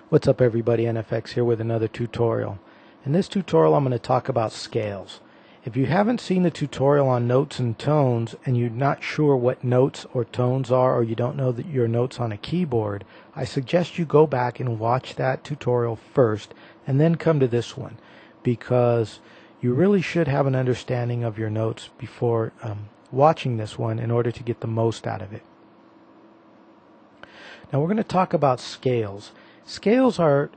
What's up everybody, NFX here with another tutorial. In this tutorial I'm going to talk about scales. If you haven't seen the tutorial on notes and tones and you're not sure what notes or tones are, or you don't know that your notes on a keyboard, I suggest you go back and watch that tutorial first and then come to this one, because you really should have an understanding of your notes before watching this one in order to get the most out of it. Now we're going to talk about scales. Scales are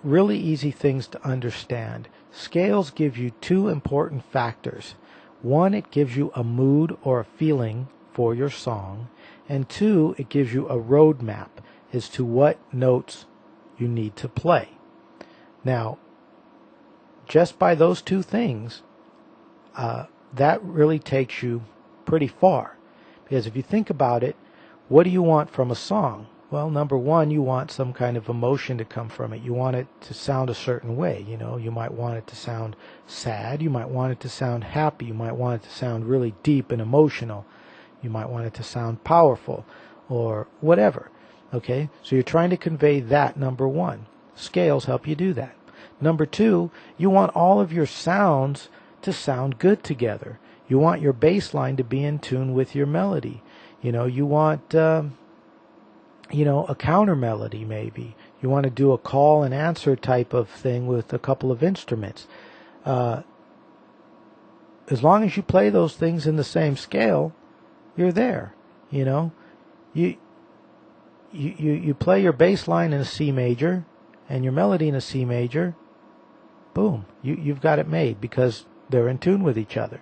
really easy things to understand. Scales give you two important factors. One, it gives you a mood or a feeling for your song, and two, it gives you a roadmap as to what notes you need to play. Now, just by those two things, that really takes you pretty far. Because if you think about it, what do you want from a song? Well, number one, you want some kind of emotion to come from it. You want it to sound a certain way. You know, you might want it to sound sad. You might want it to sound happy. You might want it to sound really deep and emotional. You might want it to sound powerful or whatever. Okay, so you're trying to convey that, number one. Scales help you do that. Number two, you want all of your sounds to sound good together. You want your bass line to be in tune with your melody. You know, you want a counter melody maybe. You want to do a call and answer type of thing with a couple of instruments. As long as you play those things in the same scale, you're there. You know, you play your bass line in a C major and your melody in a C major. Boom, you've got it made, because they're in tune with each other.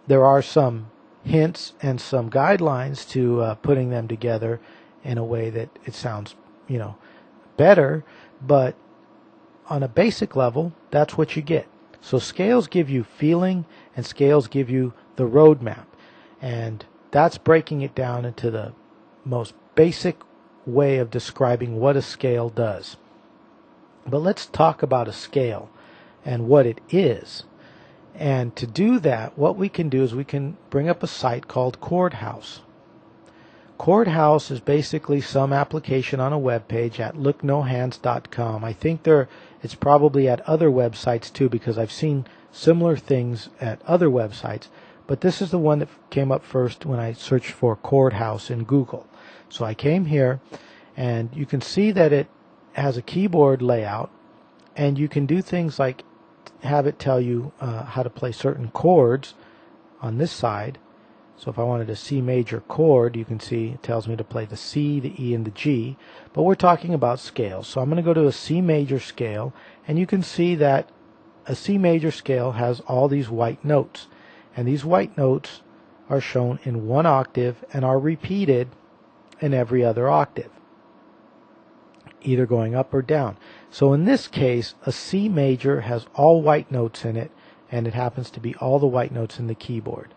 There are some hints and some guidelines to putting them together in a way that it sounds, better, but on a basic level, that's what you get. So scales give you feeling, and scales give you the roadmap, and that's breaking it down into the most basic way of describing what a scale does. But let's talk about a scale and what it is. And to do that, what we can do is we can bring up a site called Chord House. Chord House is basically some application on a web page at looknohands.com. I think it's probably at other websites too, because I've seen similar things at other websites. But this is the one that came up first when I searched for Chord House in Google. So I came here, and you can see that it has a keyboard layout, and you can do things like have it tell you how to play certain chords on this side. So if I wanted a C major chord, you can see it tells me to play the C, the E, and the G. But we're talking about scales. So I'm going to go to a C major scale, and you can see that a C major scale has all these white notes. And these white notes are shown in one octave and are repeated in every other octave, either going up or down. So in this case, a C major has all white notes in it, and it happens to be all the white notes in the keyboard.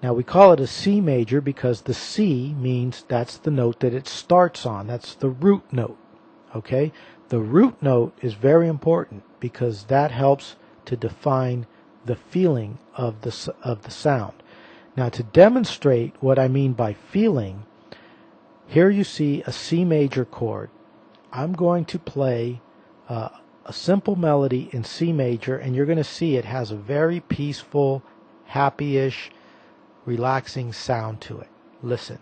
Now we call it a C major because the C means that's the note that it starts on. That's the root note. Okay? The root note is very important because that helps to define the feeling of the sound. Now, to demonstrate what I mean by feeling, here you see a C major chord. I'm going to play a simple melody in C major, and you're going to see it has a very peaceful, happy-ish, relaxing sound to it. Listen.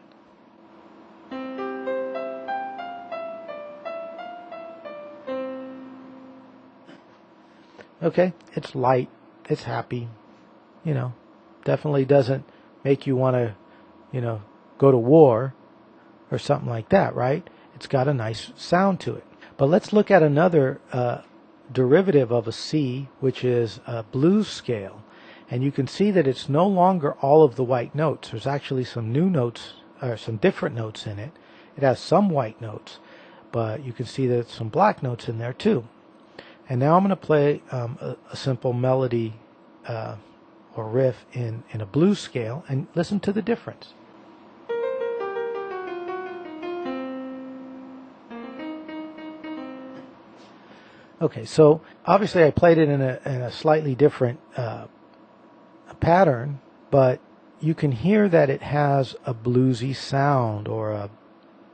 Okay, it's light, it's happy, definitely doesn't make you want to, go to war or something like that, right? It's got a nice sound to it. But let's look at another derivative of a C, which is a blues scale. And you can see that it's no longer all of the white notes. There's actually some new notes, or some different notes in it. It has some white notes, but you can see that some black notes in there too. And now I'm going to play a simple melody or riff in a blues scale, and listen to the difference. Okay, so obviously I played it in a slightly different pattern, but you can hear that it has a bluesy sound or a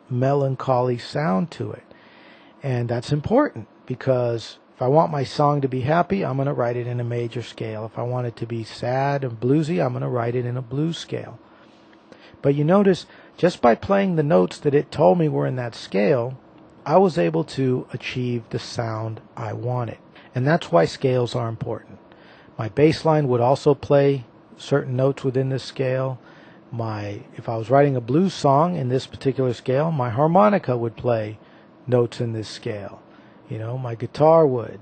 melancholy sound to it. And that's important because if I want my song to be happy, I'm going to write it in a major scale. If I want it to be sad and bluesy, I'm going to write it in a blues scale. But you notice, just by playing the notes that it told me were in that scale, I was able to achieve the sound I wanted. And that's why scales are important. My bass line would also play certain notes within this scale. If I was writing a blues song in this particular scale, my harmonica would play notes in this scale. My guitar would,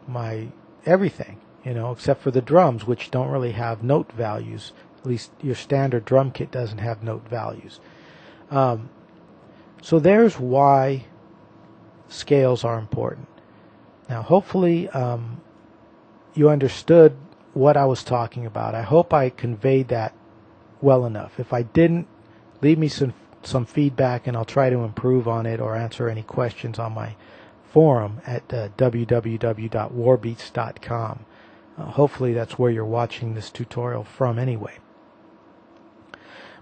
my everything, except for the drums, which don't really have note values. At least your standard drum kit doesn't have note values. So there's why scales are important. Now, hopefully, you understood what I was talking about. I hope I conveyed that well enough. If I didn't, leave me some feedback, and I'll try to improve on it or answer any questions on my forum at www.warbeats.com. Hopefully that's where you're watching this tutorial from anyway.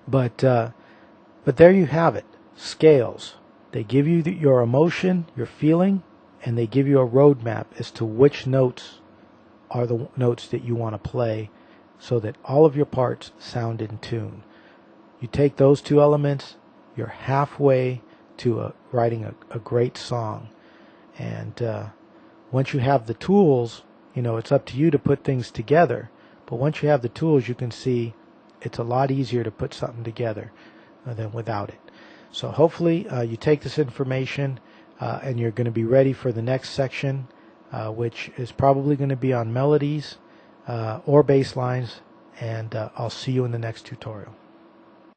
But there you have it. Scales. They give you your emotion, your feeling, and they give you a roadmap as to which notes are the notes that you want to play so that all of your parts sound in tune. You take those two elements, you're halfway to writing a great song. And once you have the tools, it's up to you to put things together. But once you have the tools, you can see it's a lot easier to put something together than without it. So hopefully you take this information and you're going to be ready for the next section, which is probably going to be on melodies or bass lines. And I'll see you in the next tutorial.